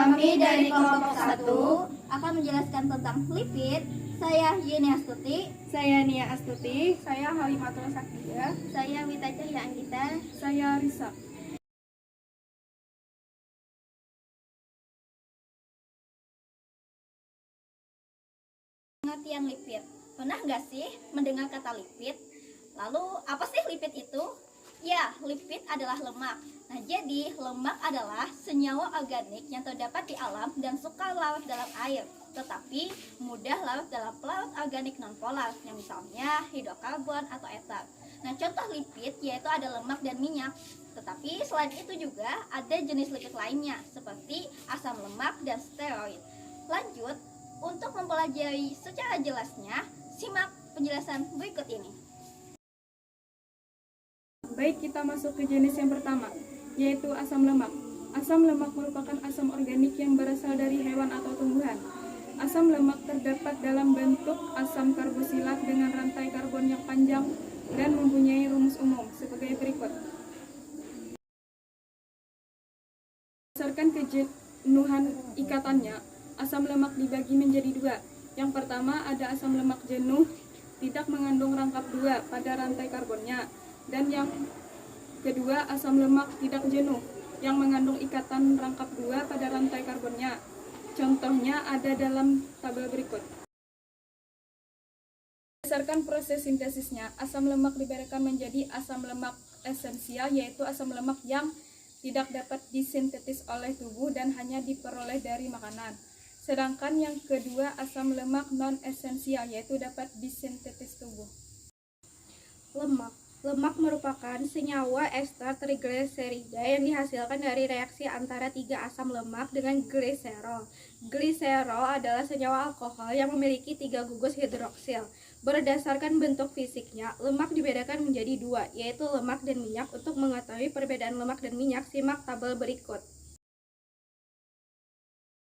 Kami dari kelompok 1 akan menjelaskan tentang lipid. Saya Yeni Astuti, saya Nia Astuti, saya Halimatul Sakia, saya Wita Cahya Anggita, saya Risa. Pengertian lipid. Pernah nggak sih mendengar kata lipid? Lalu apa sih lipid itu? Ya, lipid adalah lemak. Nah, jadi lemak adalah senyawa organik yang terdapat di alam dan suka larut dalam air, tetapi mudah larut dalam pelarut organik nonpolar, yang misalnya hidrokarbon atau eter. Nah, contoh lipid yaitu ada lemak dan minyak. Tetapi selain itu juga ada jenis lipid lainnya seperti asam lemak dan steroid. Lanjut, untuk mempelajari secara jelasnya, simak penjelasan berikut ini. Baik, kita masuk ke jenis yang pertama, yaitu asam lemak. Asam lemak merupakan asam organik yang berasal dari hewan atau tumbuhan. Asam lemak terdapat dalam bentuk asam karboksilat dengan rantai karbon yang panjang dan mempunyai rumus umum sebagai berikut. Berdasarkan kejenuhan ikatannya, asam lemak dibagi menjadi dua. Yang pertama ada asam lemak jenuh, tidak mengandung rangkap dua pada rantai karbonnya. Dan yang kedua asam lemak tidak jenuh, yang mengandung ikatan rangkap dua pada rantai karbonnya. Contohnya ada dalam tabel berikut. Berdasarkan proses sintesisnya, asam lemak dibedakan menjadi asam lemak esensial, yaitu asam lemak yang tidak dapat disintetis oleh tubuh dan hanya diperoleh dari makanan. Sedangkan yang kedua asam lemak non-esensial, yaitu dapat disintetis tubuh. Lemak merupakan senyawa ester trigliserida yang dihasilkan dari reaksi antara tiga asam lemak dengan gliserol. Gliserol adalah senyawa alkohol yang memiliki 3 gugus hidroksil. Berdasarkan bentuk fisiknya, lemak dibedakan menjadi dua, yaitu lemak dan minyak. Untuk mengetahui perbedaan lemak dan minyak, simak tabel berikut.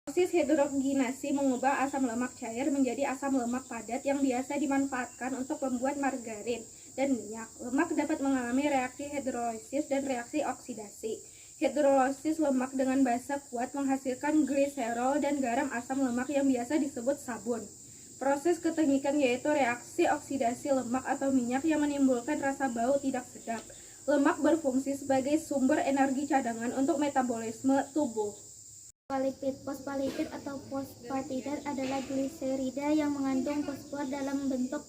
Proses hidrogenasi mengubah asam lemak cair menjadi asam lemak padat yang biasa dimanfaatkan untuk membuat margarin dan minyak. Lemak dapat mengalami reaksi hidrolisis dan reaksi oksidasi. Hidrolisis lemak dengan basa kuat menghasilkan gliserol dan garam asam lemak yang biasa disebut sabun. Proses keteknikan yaitu reaksi oksidasi lemak atau minyak yang menimbulkan rasa bau tidak sedap. Lemak berfungsi sebagai sumber energi cadangan untuk metabolisme tubuh. Fosfolipid atau fosfatidat adalah gliserida yang mengandung fosfor dalam bentuk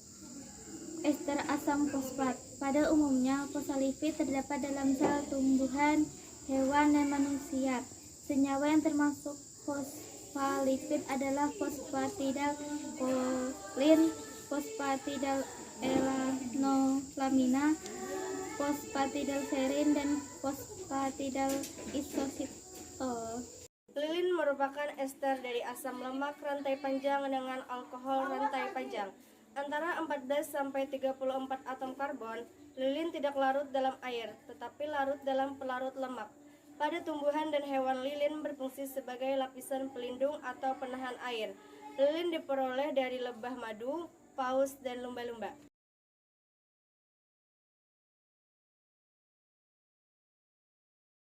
ester asam fosfat. Pada umumnya, fosfolipid terdapat dalam sel tumbuhan, hewan, dan manusia. Senyawa yang termasuk fosfolipid adalah fosfatidal kolin, fosfatidal elanolamina, fosfatidal serin, dan fosfatidal isositol. Lilin merupakan ester dari asam lemak rantai panjang dengan alkohol rantai panjang. Antara 14-34 atom karbon, lilin tidak larut dalam air, tetapi larut dalam pelarut lemak. Pada tumbuhan dan hewan, lilin berfungsi sebagai lapisan pelindung atau penahan air. Lilin diperoleh dari lebah madu, paus, dan lumba-lumba.